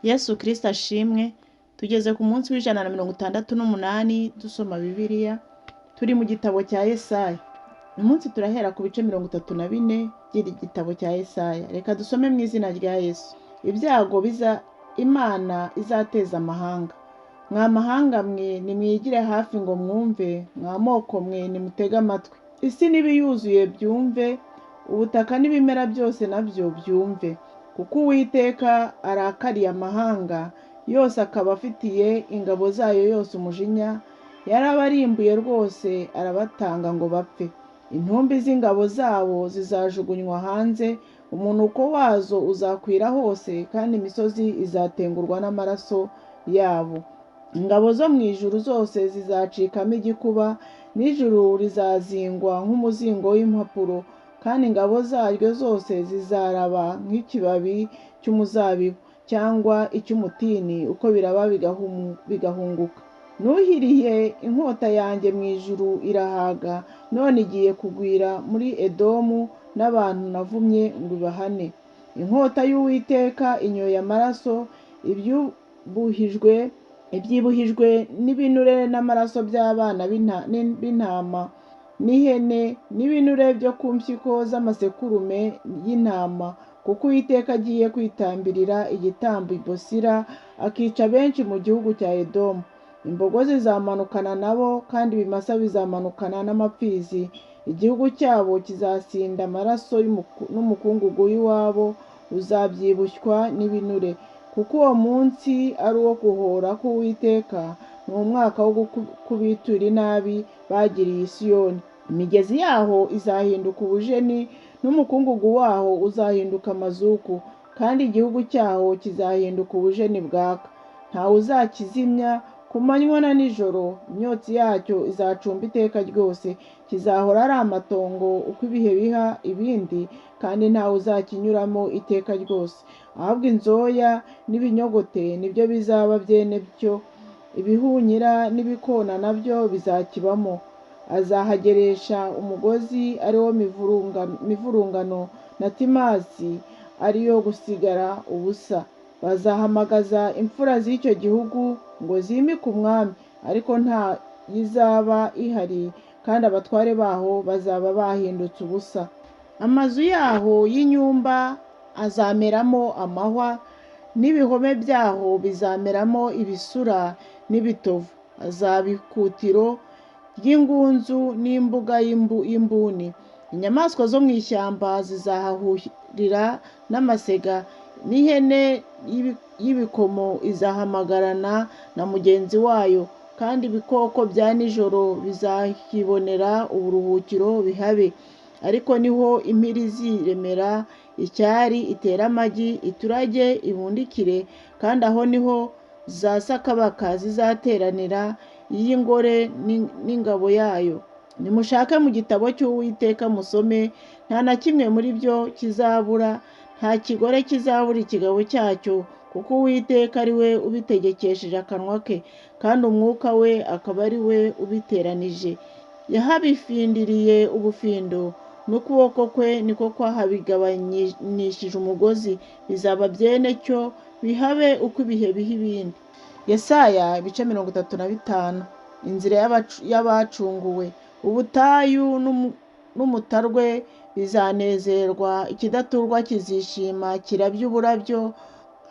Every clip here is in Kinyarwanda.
Yesu Kristo ashimwe. Tugeze ku munsi w'168 dusoma Bibiliya. Turi mu gitabo cya Yesaya. Uyu munsi turahera ku bice 34 by'iki gitabo cya Yesaya. Reka dusome mu izina rya Yesu. Ibyago Imana izateza amahanga. Mwa mahanga mwe nimwigire hafi ngo mwumve, mwa moko mwe nimutege amatwi. Isi n'ibiyuzuye byumve, ubutaka n'ibimera byose nabyo byumve. Kuko Uwiteka arakariye amahanga yose, akaba afitiye ingabo zayo yose umujinya. Yarabarimbuye rwose, arabatanga ngo bapfe. Intumbi z'ingabo zabo zizajugunywa hanze, umunuko wazo uzakwira hose, kandi imisozi izatengurwa n'amaraso yabo. Ingabo zo mu ijuru zose zizacikamo igikuba, n'ijuru rizazingwa nk'umuzingo w'impapuro, kandi ingabo zaryo zose zizaraba nk'ikibabi cy'umuzabibu cyangwa icy'umutini, uko biraba bigahunguka. Nuhiriye inkota yanjye mu ijuru irahaga, none igiye kugwira muri Edomu n'abantu navumye ngo ibahane. Inkota y'Uwiteka inyoye amaraso, ibyibuhijwe n'ibinure n'amaraso by'abana b'intama n'ihene, n'ibinure byo ku mpyiko z'amasekurume y'intama. Kuko Uwiteka agiye kwitambirira igitambo i Bosira, akica benshi mu gihugu cya Edomu. Imbogo zizamanukana nabo, kandi ibimasa bizamanukana n'amapfizi. Igihugu cyabo kizasinda amaraso n'umukungugu w'iwabo uzabyibushywa n'ibinure. Kuko uwo munsi ari uwo guhora k'Uwiteka, ni umwaka wo kubitura inabi bagiriye i Siyoni. Imigezi yaho izahinduka ubujeni, n'umukungugu waho uzahinduka amazuku, kandi igihugu cyaho kizahinduka ubujeni bwaka. Ntawe uzakizimya ku manywa na nijoro. Imyotsi yacyo izacumba iteka ryose. Kizahora ari amatongo uko ibihe biha ibindi, kandi ntawe uzakinyuramo iteka ryose. Ahubwo inzoya n'ibinyogote nibyo bizaba byene byo, ibihunyira n'ibikona nabyo bizakibamo. Azahageresha umugozi ari wo mivurungano, na timazi ari yo gusigara ubusa. Bazahamagaza imfura z'icyo gihugu ngo zimike umwami, ariko nta yizaba ihari, kandi abatware baho bazaba bahindutse ubusa. Amazu yaho y'inyumba azameramo amahwa, n'ibihome byaho bizameramo ibisura n'ibitovu. Azaba ikutiro ry'ingunzu n'imbuga y'imbuni. Inyamaswa zo mu ishyamba zizahahurira n'amasega, n'ihene y'ibikomo izahamagarana na mugenzi wayo, kandi ibikoko bya nijoro bizahibonera uburuhukiro bihabe. Ariko niho impiri iziremera icyari, itera amagi, iturage, ibundikire, kandi aho niho za sakabaka zizateranira, iy'ingore n'ingabo yayo. Nimushake mu gitabo cy'Uwiteka musome, nta na kimwe muri byo kizabura, nta kigore kizabura ikigabo cyacyo, kuko Uwiteka ari we ubitegekesheje akanwa ke, kandi umwuka we akaba ari we ubiteranije. Yahabifindiriye ubufindo, n'ukuboko kwe niko kwahabigabanyishije umugozi. Bizaba byene cyo, bihabe uko ibihe biha ibindi. Yesaya ibice 35. Inzira y'abacunguwe. Ubutayu n'umutarwe bizanezerwa, ikidaturwa kizishima kirabya uburabyo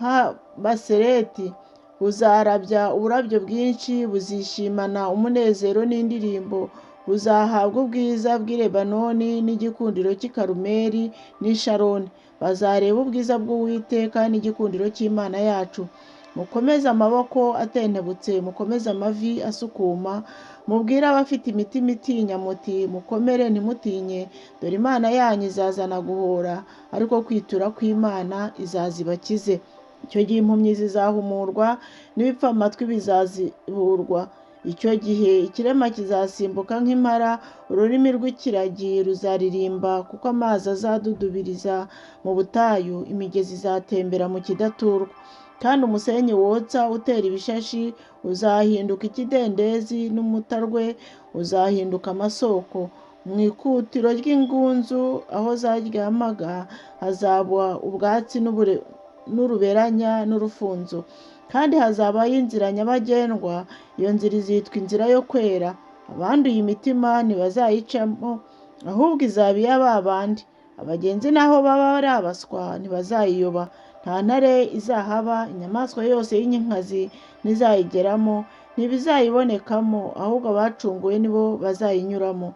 nka Basereti. Buzarabya uburabyo bwinshi, buzishimana umunezero n'indirimbo. Buzahabwa ubwiza bw'i Lebanoni, n'igikundiro cy'i Karumeli n'i Sharoni. Bazareba ubwiza bw'Uwiteka n'igikundiro cy'Imana yacu. Mukomeze amaboko atentebutse, mukomeze amavi asukuma, mubwire abafite imitima itinya muti mukomere ntimutinye. Dore Imana yanyu izazana guhora, ariko kwitura kw'Imana izazibakize. Icyo gihe impumyi zizahumurwa, n'ibipfamatwi bizaziburwa. Icyo gihe ikirema kizasimbuka nk'impara, ururimi rw'ikiragi ruzaririmba, kuko amazi azadudubiriza mu butayu, imigezi izatembera mu kidaturwa. Kandi umusenyi wotsa utera ibishashi uzahinduka ikidendezi, n'umutarwe uzahinduka amasoko. Mu ikutiro ry'ingunzu aho zaryamaga hazaba ubwatsi n'uruberanya n'urufunzo, kandi hazabaho inzira nyabagendwa, iyo nzira izitwa inzira yo kwera. Abanduye imitima ntibazayicamo, ahubwo izaba iya ba bandi. Abagenzi naho baba ari abaswa ntibazayiyoba. Nta ntare izahaba, inyamaswa yose y'inkazi ntizayigeramo, ntibizayibonekamo, ahubwo abacunguwe nibo bazayinyuramo.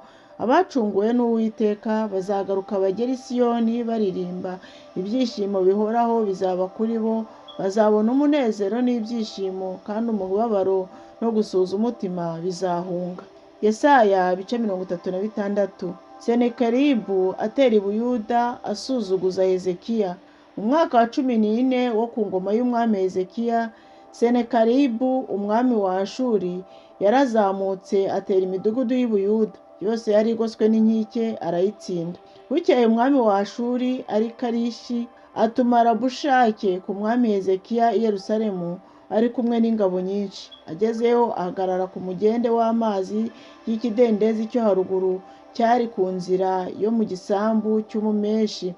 Abacunguwe n'Uwiteka bazagaruka bagera i Siyoni baririmba, ibyishimo bihoraho bizaba kuri bo, bazabona umunezero n'ibyishimo, kandi umubabaro no gusuza umutima bizahunga. Yesaya ibice 36. Senakeribu atera i Buyuda asuzuguza Hezekiya. Mu mwaka wa 14 wo ku ngoma y'umwami Hezekiya, Senakeribu umwami wa Ashuri yarazamutse atera imidugudu y'i Buyuda yose yari igoswe n'inkike, arayitsinda. Bukeye umwami wa Ashuri ari Karishi atuma Rabushake ku mwami Hezekiya i Yerusalemu ari kumwe n'ingabo nyinshi. Agezeyo ahagarara ku mugende w'amazi y'ikidendezi cyo haruguru cyari ku nzira yo mu gisambu cy'umumeshi,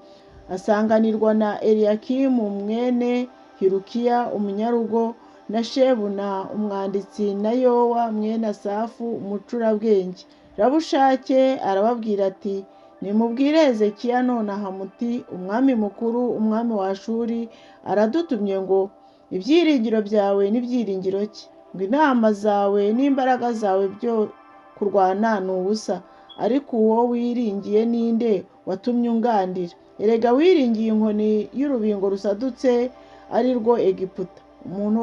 asanganirwa na Eliyakimu mwene Hilukiya umunyarugo, na Shebuna umwanditsi, na Yowa mwene Asafu umucurabwenge. Rabushake arababwira ati, nimubwire Hezekiya nonaha muti, umwami mukuru, umwami wa Ashuri aradutumye ngo, ibyiringiro byawe n'ibyiringiro cye, ngo inama zawe n'imbaraga zawe byo kurwana ni ubusa, ariko uwo wiringiye ninde watumye ungandira? Erega wiringiye inkoni y'urubingo rusadutse, ari rwo Egiputa. Umuntu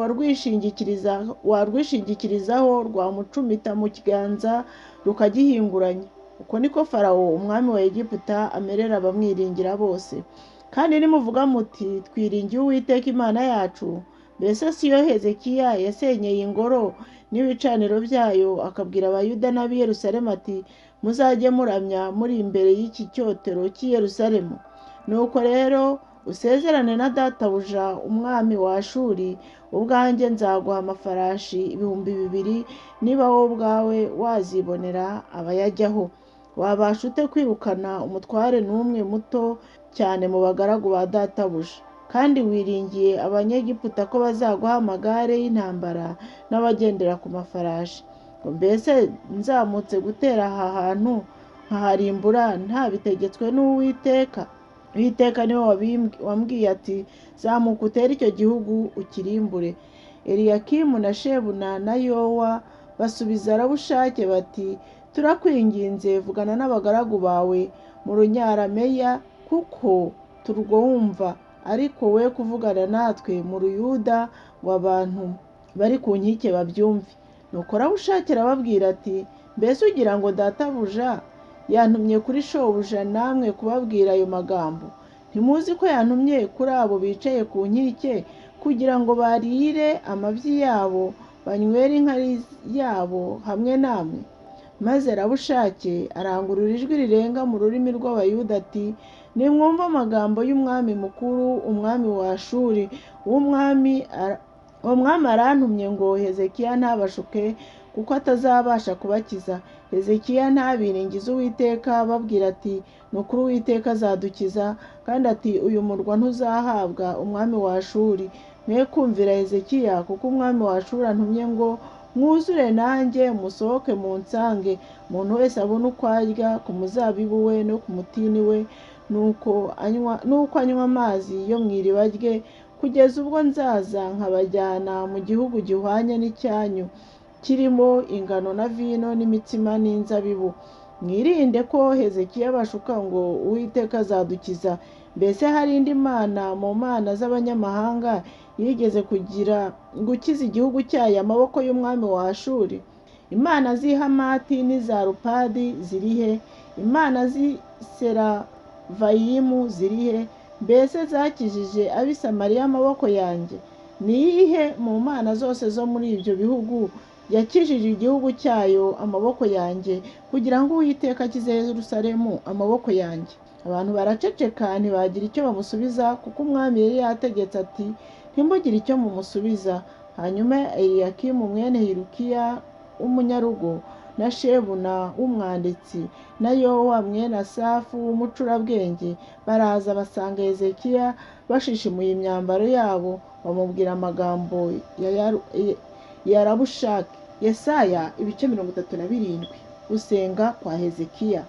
warwishingikirizaho rwamucumita mu kiganza rukagihinguranya. Uko niko Farawo umwami wa Egiputa amerera abamwiringira bose. Kandi nimuvuga muti, twiringiye Uwiteka Imana yacu, mbese si yo Hezekiya yasenyeye ingoro n'ibicaniro byayo, akabwira Abayuda n'ab'i Yerusalemu ati, muzajye muramya muri imbere y'iki cyotero cy'i Yerusalemu? Nuko rero usezerane na databuja umwami wa Ashuri, ubwanjye nzaguha amafarashi 2,000, niba wowe ubwawe wazibonera abayajyaho. Wabasha ute kwirukana umutware n'umwe muto cyane mu bagaragu ba databuja? Kandi wiringiye Abanyegiputa ko bazaguha amagare y'intambara n'abagendera ku mafarashi. Ngo mbese nzamutse gutera aha hantu nkaharimbura ntabitegetswe n'Uwiteka? Uwiteka niwe wambwiye ati, zamuka utere icyo gihugu ukirimbure. Eliyakimu na Shebuna na Yowa basubiza Rabushake bati, turakwinginze vugana n'abagaragu bawe mu runyarameya kuko turwumva, ariko we kuvugana natwe mu Ruyuda ngo abantu bari ku nkike babyumve. Nuko Rabushake arababwira ati, mbese ugira ngo databuja yantumye kuri shobuja namwe kubabwira ayo magambo? Ntimuzi ko yantumye kuri abo bicaye ku nkike kugira ngo barire amabyi yabo, banywere inkari yabo hamwe namwe? Maze Rabushake arangurura ijwi rirenga mu rurimi rw'Abayuda ati, nimwumve amagambo y'umwami mukuru, umwami wa Ashuri. Uwo mwami arantumye ngo Hezekiya ntabashuke, kuko atazabasha kubakiza. Hezekiya ntabiringize Uwiteka babwira ati, nukuri Uwiteka azadukiza, kandi ati, uyu murwa ntuzahabwa umwami wa Ashuri. Mwe kumvira Hezekiya, kuko umwami wa Ashuri antumye ngo mwuzure nanjye musohoke munsange, umuntu wese abone uko arya ku muzabibu we no ku mutini we, nuko anywa amazi yo mu iriba rye, kugeza ubwo nzaza nkabajyana mu gihugu gihwanye n'icyanyu, kirimo ingano na vino n'imitsima n'inzabibu. Mwirinde ko Hezekiya bashuka ngo Uwiteka azadukiza. Mbese hari indi mana mu mana z'abanyamahanga yigeze gukiza igihugu cyayo amaboko y'umwami wa Ashuri? Imana z'i Hamati n'iza Rupadi zirihe? Imana z'i Seravayimu zirihe? Mbese zakijije ab'i Samariya amaboko yanjye? Ni iyihe mu mana zose zo muri ibyo bihugu yakijije igihugu cyayo amaboko yanjye, kugira ngo Uwiteka akize Yerusalemu amaboko yanjye? Abantu baraceceka ntibagira icyo bamusubiza, kuko umwami yari yategetse ati, ntimugire icyo mumusubiza. Hanyuma Eliyakimu mwene Hilukiya umunyarugo na Shebuna w'umwanditsi na Yowa mwene Asafu w'umucurabwenge baraza basanga Hezekiya bashishimuye imyambaro yabo, bamubwira amagambo ya Rabushake. Yesaya ibice 37. Gusenga kwa Hezekiya.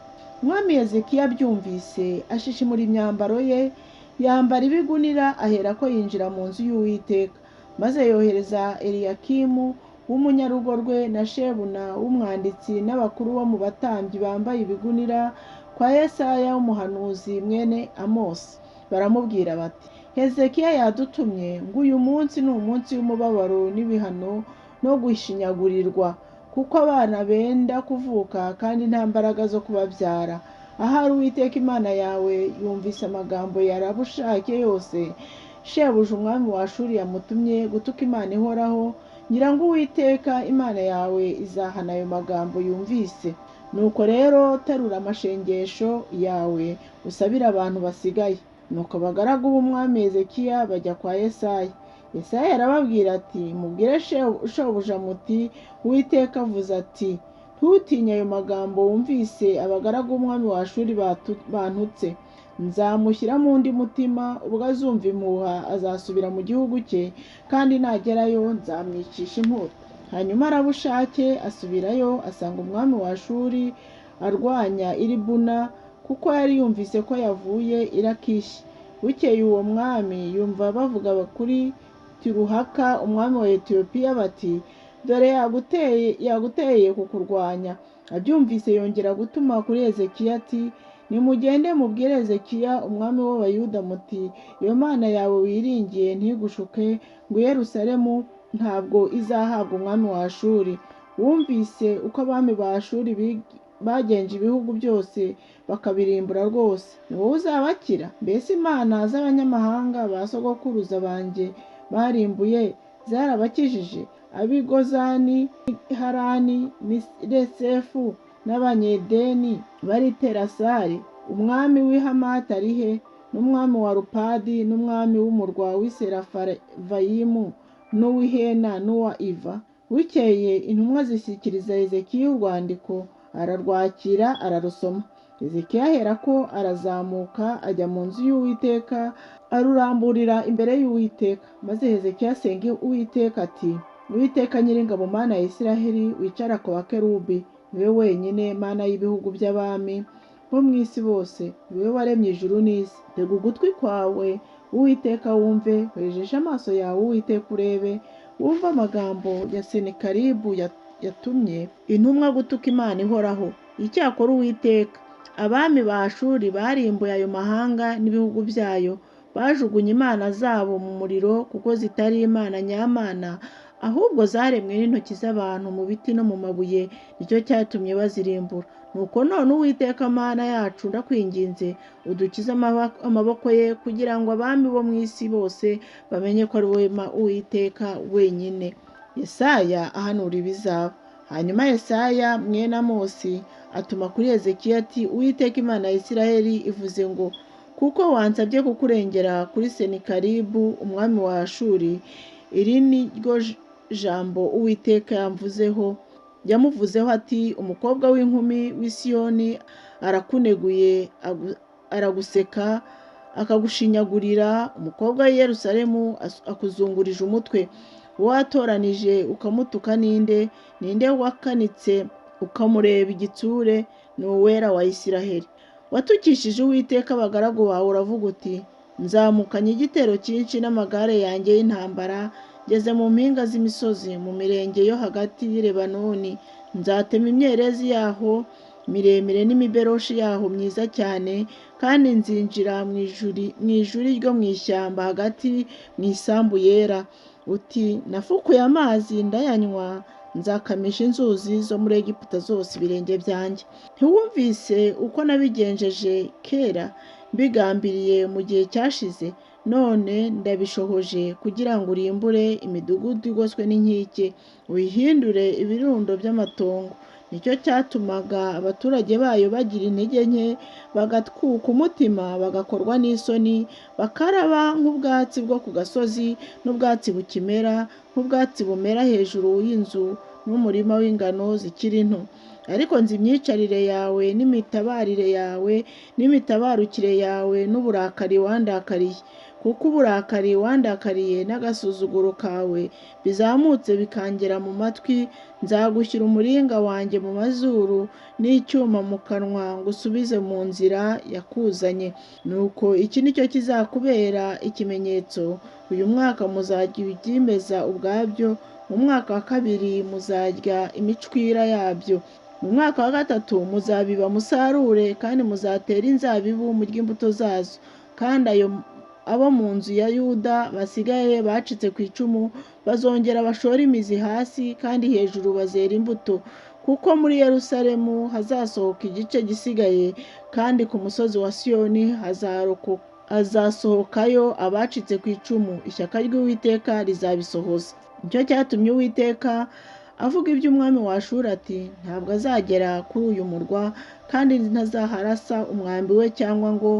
Umwami Hezekiya abyumvise ashishimura imyambaro ye, yambara ibigunira, aherako yinjira mu nzu y'Uwiteka. Maze yohereza Eliyakimu w'umunyarugo rwe na Shebuna w'umwanditsi n'abakuru bo mu batambyi bambaye ibigunira kwa Yesaya w'umuhanuzi mwene Amosi. Baramubwira bati, Hezekiya yadutumye ngo uyu munsi ni umunsi w'umubabaro n'ibihano no gushinyagurirwa, kuko abana benda kuvuka kandi nta mbaraga zo kubabyara. Ahari Uwiteka Imana yawe yumvise amagambo ya Rabushake yose shebuja umwami wa Ashuri yamutumye gutuka Imana ihoraho, ngira ngo Uwiteka Imana yawe izahana ayo magambo yumvise. Nuko rero terura amashengesho yawe usabire abantu basigaye. Nuko abagaragu b'umwami Hezekiya bajya kwa Yesaya. Yesaya arababwira ati, mubwire shobuja muti, Uwiteka avuze ati, ntutinye ayo magambo wumvise abagaragu b'umwami wa Ashuri bantutse. Nzamushyiramo undi mutima, ubwo azumva impuha azasubira mu gihugu cye, kandi nagerayo nzamwicisha inkota. Hanyuma Rabushake asubirayo asanga umwami wa Ashuri arwanya i Libuna, kuko yari yumvise ko yavuye i Lakishi. Bukeye uwo mwami yumva bavuga kuri Tiruhaka umwami wa Etiyopiya bati, dore yaguteye kukurwanya. Abyumvise yongera gutuma kuri Hezekiya ati, nimugende mubwire Hezekiya umwami w'Abayuda muti, iyo Mana yawe wiringiye ntigushuke, ngo Yerusalemu ntabwo izahabwa umwami wa Ashuri. Wumvise uko abami ba Ashuri bagenje ibihugu byose bakabirimbura rwose. Ni wowe uzabakira? Mbese imana z'abanyamahanga ba sogokuruza banjye barimbuye zarabakijije? Ab'i Gozani, Harani, Resefu n'Abanyedeni bari Terasari. Umwami w'i Hamati ari he? N'umwami wa Rupadi, n'umwami w'umurwa w'i Serafavayimu, n'uw'i Hena n'uwa Iva. Bukeye intumwa zishyikiriza Hezekiya urwandiko, ararwakira ararusoma. Hezekiya aherako arazamuka ajya mu nzu y'Uwiteka, aruramburira imbere y'Uwiteka. Maze Hezekiya asenga Uwiteka ati, Uwiteka Nyiringabo, Mana ya Isiraheli, wicara ku bakerubi, niwe wenyine Mana y'ibihugu by'abami bo mu isi bose, niwe waremye ijuru n'isi. Tega ugutwi kwawe Uwiteka wumve, wejeshe amaso yawe Uwiteka urebe, wumve amagambo ya Senakeribu yatumye intumwa gutuka Imana ihoraho. Icyakora Uwiteka, abami ba Ashuri barimbuye ayo mahanga n'ibihugu byayo, bajugunye imana zabo mu muriro, kuko zitari Imana nyamana, ahubwo zaremwe n'intoki z'abantu mu biti no mu mabuye, nicyo cyatumye bazirimbura. Nuko none Uwiteka Mana yacu, ndakwinginze udukize amaboko ye, kugira ngo abami bo mu isi bose bamenye ko ari wowe Uwiteka wenyine. Yesaya ahanura ibizaba. Hanyuma Yesaya mwene Amosi atuma kuri Hezekiya ati, Uwiteka Imana ya Isiraheli ivuze ngo, kuko wansabye kukurengera kuri Senakeribu umwami wa Ashuri, iri ni ryo jambo Uwiteka yamuvuzeho ati, umukobwa w'inkumi w'i Siyoni arakuneguye, araguseka akagushinyagurira. Umukobwa w'i Yerusalemu akuzungurije umutwe. Uwo watoranije ukamutuka ninde wakanitse ukamureba igitsure? Ni Uwera wa Isiraheli. Watukishije Uwiteka abagaragu bawe, uravuga uti, nzamukanye igitero cyinshi n'amagare yanjye y'intambara, ngeze mu mpinga z'imisozi, mu mirenge yo hagati y'i Lebanoni. Nzatema imyerezi yaho miremire n'imiberoshi yaho myiza cyane, kandi nzinjira mu ijuri ryo mu ishyamba hagati mu isambu yera. Uti, nafukuye amazi ndayanywa, nzakamisha inzuzi zo muri Egiputa zose ibirenge byanjye. Ntiwumvise uko nabigenjeje kera, mbigambiriye mu gihe cyashize? None ndabishohoje kugira ngo urimbure imidugudu igoswe n'inkike, uyihindure ibirundo by'amatongo. Nicyo cyatumaga abaturage bayo bagira intege nke, bagatwuka umutima, bagakorwa n'isoni, bakaraba nk'ubwatsi bwo ku gasozi, n'ubwatsi bukimera, nk'ubwatsi bumera hejuru y'inzu n'umurima w'ingano zikiri nto. ariko nzi imyicarire yawe n'imitabarire yawe n'imitabarukire yawe n'uburakari wandakariye, kuko uburakari wandakariye n'agasuzuguro kawe bizamutse bikangera mu matwi. Nzagushyira umuringa wanjye mu mazuru n'icyuma mu kanwa ngusubize mu nzira yakuzanye. Nuko iki ni cyo kizakubera ikimenyetso: uyu mwaka muzarya ibyimeza ubwabyo, mu mwaka wa kabiri muzarya imicwira yabyo, mu mwaka wa gatatu muzabiba musarure, kandi muzatera inzabibu murye imbuto zazo. Kandi abo mu nzu ya Yuda basigaye bacitse ku icumu bazongera bashore imizi hasi, kandi hejuru bazera imbuto, kuko muri Yerusalemu hazasohoka igice gisigaye, kandi ku musozi wa Siyoni hazasohokayo abacitse ku icumu. Ishyaka ry'Uwiteka rizabisohoza. Nicyo cyatumye Uwiteka avuga iby'umwami wa Ashuri ati: ntabwo azagera kuri uyu murwa, kandi ntazaharasa umwambi we cyangwa ngo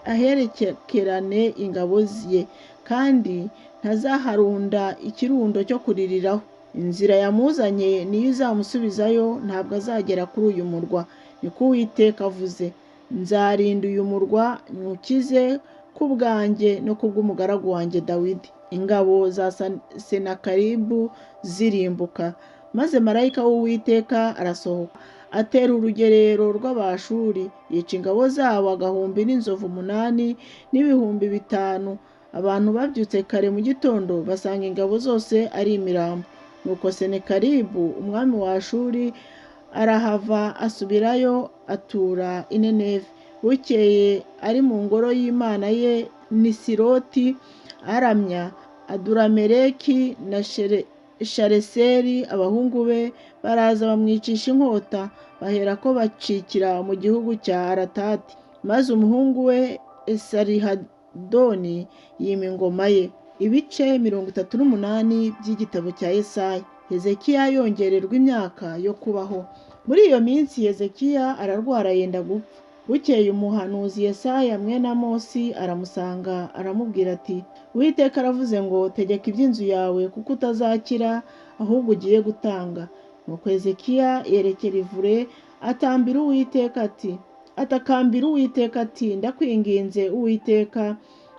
aherekerane ingabo ze, kandi ntazaharunda ikirundo cyo kuririraho. Inzira yamuzanye niyo izamusubizayo, ntabwo azagera kuri uyu murwa, niko Uwiteka avuze. Nzarinda uyu murwa nywukize ku bwanjye no kubw'umugaragu wanjye Dawidi. Ingabo za Senakeribu zirimbuka. Maze marayika w'Uwiteka arasohoka, atera urugerero rw'Abashuri, yica ingabo zabo 108,000 n'ibihumbi 5. Abantu babyutse kare mu gitondo basanga ingabo zose ari imirambo. Nuko Senakeribu umwami wa Ashuri arahava asubirayo atura i Nineve. Bukeye ari mu ngoro y'Imana ye Nisiroti aramya Adurameleki na Shareseri abahungu be baraza bamwicisha inkota, baherako bacikira mu gihugu cya Aratati. Maze umuhungu we Esarihadoni yima ingoma ye. Ibice 38 by'igitabo cya Yesaya. Hezekiya yongererwa imyaka yo kubaho. Muri iyo minsi Hezekiya ararwara yenda gupfa. Bukeye umuhanuzi Yesaya mwene Amosi aramusanga aramubwira ati: Uwiteka aravuze ngo tegeka iby'inzu yawe, kuko utazakira ahubwo ugiye gutanga. Nuko Hezekiya yerekera ivure atakambira Uwiteka ati: ndakwinginze Uwiteka,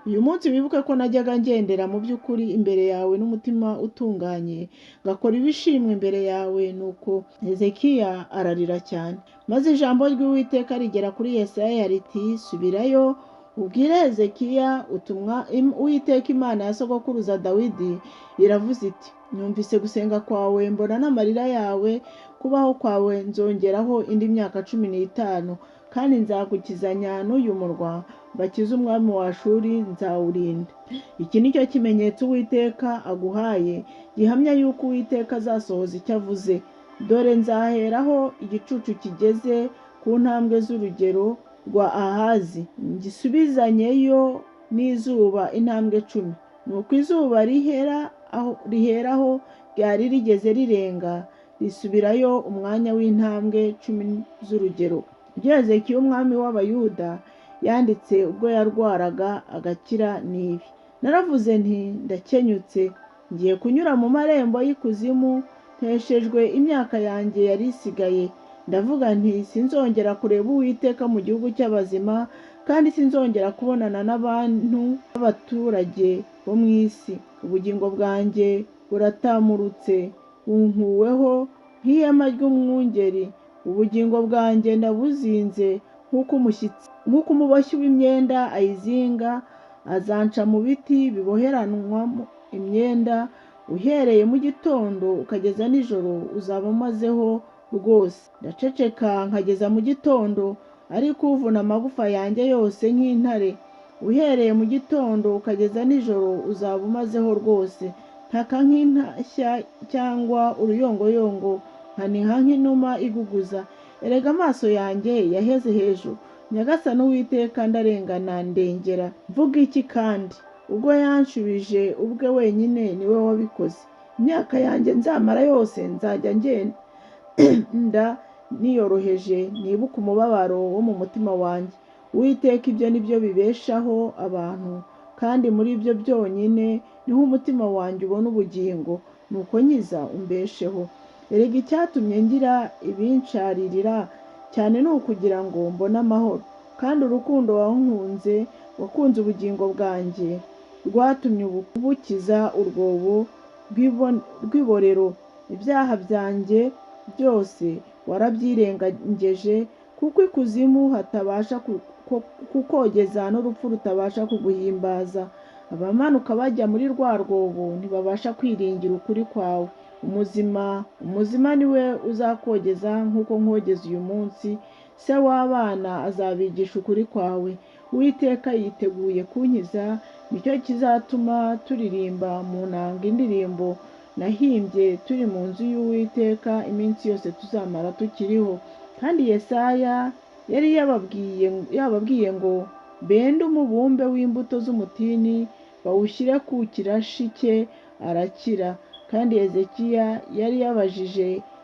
uyu munsi wibuke ko najyaga ngendera mu by'ukuri imbere yawe n'umutima utunganye, ngakora ibishimwa imbere yawe. Nuko Hezekiya ararira cyane. Maze ijambo ry'Uwiteka rigera kuri Yesaya riti: subirayo ubwire Hezekiya utumwa Uwiteka Imana ya sogokuruza Dawidi iravuze iti: nyumvise gusenga kwawe, mbona n'amarira yawe, kubaho kwawe nzongeraho indi myaka 15, kandi nzagukizanya n'uyu murwa, bakize umwami wa Ashuri, nzawurinda. Iki ni cyo kimenyetso Uwiteka aguhaye, gihamya yuko Uwiteka azasohoza icyo avuze. Dore nzaheraho igicucu kigeze ku ntambwe z'urugero rwa Ahazi, ngisubizanyeyo n'izuba intambwe 10. Nuko izuba riheraho ryari rigeze rirenga, risubirayo umwanya w'intambwe 10 z'urugero. Ibyo Hezekiya umwami w'Abayuda yanditse ubwo yarwaraga agakira n'ibi: naravuze nti ndakenyutse, ngiye kunyura mu marembo y'ikuzimu, nteshejwe imyaka yanjye yari isigaye. Ndavuga nti sinzongera kureba Uwiteka mu gihugu cy'abazima, kandi sinzongera kubonana n'abantu b'abaturage bo mu isi. Ubugingo bwanjye buratamurutse, bunkuweho nk'ihema ry'umwungeri. Ubugingo bwanjye ndabuzinze nk'uko umuboshyi w'imyenda ayizinga. Azanca mu biti biboheranwamo imyenda, uhereye mu gitondo ukageza nijoro uzaba umazeho rwose. Ndaceceka nkageza mu gitondo, ariko uvuna amagufa yanjye yose nk'intare. Uhereye mu gitondo ukageza nijoro uzaba umazeho rwose. Ntaka nk'intashya cyangwa uruyongoyongo, nkaniha nk'inuma iguguza. Erega amaso yanjye yaheze hejuru, Nyagasani Uwiteka ndarengana ndengera. Mvuga iki kandi? Ubwo yanshubije ubwe wenyine niwe wabikoze. Imyaka yanjye nzamara yose nzajya ngenda niyoroheje, nibuka umubabaro wo mu mutima wanjye. Uwiteka ibyo ni byo bibeshaho abantu, kandi muri ibyo byonyine niho umutima wanjye ubona ubugingo. Nuko nkiza umbesheho. erega icyatumye ngira ibinsharirira cyane ni ukugira ngo mbone amahoro, kandi urukundo wakunze ubugingo bwanjye rwatumye ubukiza urwobo rw'iborero. Ibyaha byanjye byose warabyirengeje, kuko ikuzimu hatabasha kukogeza n'urupfu rutabasha kuguhimbaza. Abamanuka bajya muri rwa rwobo ntibabasha kwiringira ukuri kwawe. Umuzima ni we uzakogeza nk'uko nkogeza uyu munsi. Se w'abana azabigisha ukuri kwawe. Uwiteka yiteguye kunkiza, nicyo kizatuma turirimba mu nanga indirimbo nahimbye turi mu nzu y'Uwiteka iminsi yose tuzamara tukiriho. Kandi Yesaya yari yababwiye ngo bende umubumbe w'imbuto z'umutini bawushyire ku kirashi cye arakira. Kandi Hezekiya yari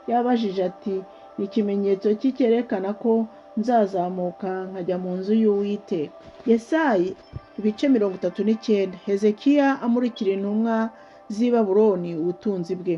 yabajije ati, ni ikimenyetso cyerekana ko nzazamuka nkajya mu nzu y'Uwiteka. Yesaya ibice 39. Hezekiya amurikira intumwa z'i Babuloni ubutunzi bwe.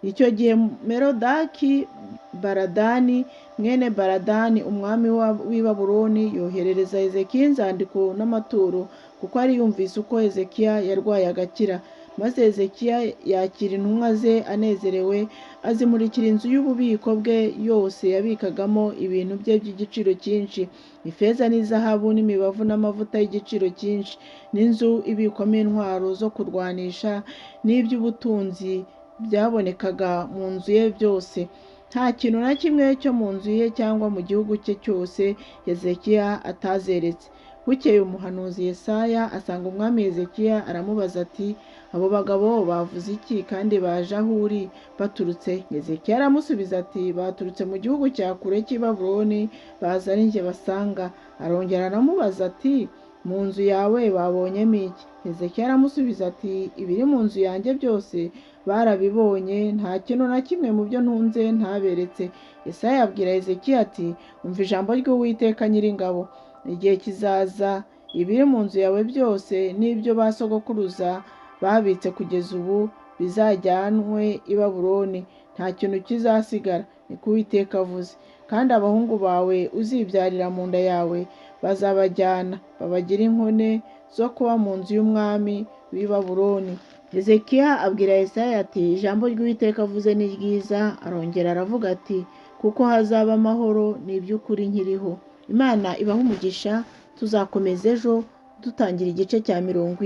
Icyo gihe Merodaki Baladani mwene Baladani umwami w'i Babuloni yoherereza Hezekiya inzandiko n'amaturo, kuko yari yumvise uko Hezekiya yarwaye agakira. Maze Hezekiya yakira intumwa ze anezerewe, azimurikira inzu y'ububiko bwe yose yabikagamo ibintu bye by'igiciro cyinshi, ifeza n'izahabu n'imibavu n'amavuta y'igiciro cyinshi, n'inzu ibikwamo intwaro zo kurwanisha n'iby'ubutunzi byabonekaga mu nzu ye byose. Nta kintu na kimwe cyo mu nzu ye cyangwa mu gihugu cye cyose Hezekiya atazeretse. Bukeye umuhanuzi Yesaya asanga umwami Hezekiya, aramubaza ati, abo bagabo bavuze iki kandi baje aho uri baturutse? Hezekiya aramusubiza ati, baturutse mu gihugu cya kure cy'i Babuloni, baza ari njye basanga. Arongera aramubaza ati, mu nzu yawe babonyemo iki? Hezekiya aramusubiza ati, ibiri mu nzu yanjye byose barabibonye, nta kintu na kimwe mu byo ntunze ntaberetse. Yesaya abwira Hezekiya ati, umva ijambo ry'Uwiteka Nyiringabo. Igihe kizaza ibiri mu nzu yawe byose n'ibyo ba sogokuruza babitse kugeza ubu bizajyanwe i Babuloni, nta kintu kizasigara, niko Uwiteka avuze. Kandi abahungu bawe uzibyarira mu nda yawe bazabajyana, babagire inkone zo kuba mu nzu y'umwami w'i Babuloni. Hezekiya abwira Yesaya ati, ijambo ry'Uwiteka avuze ni ryiza. Arongera aravuga ati, kuko hazaba amahoro, ni iby'ukuri nkiriho. Imana ibahe umugisha. Tuzakomeza ejo dutangira igice cya 40.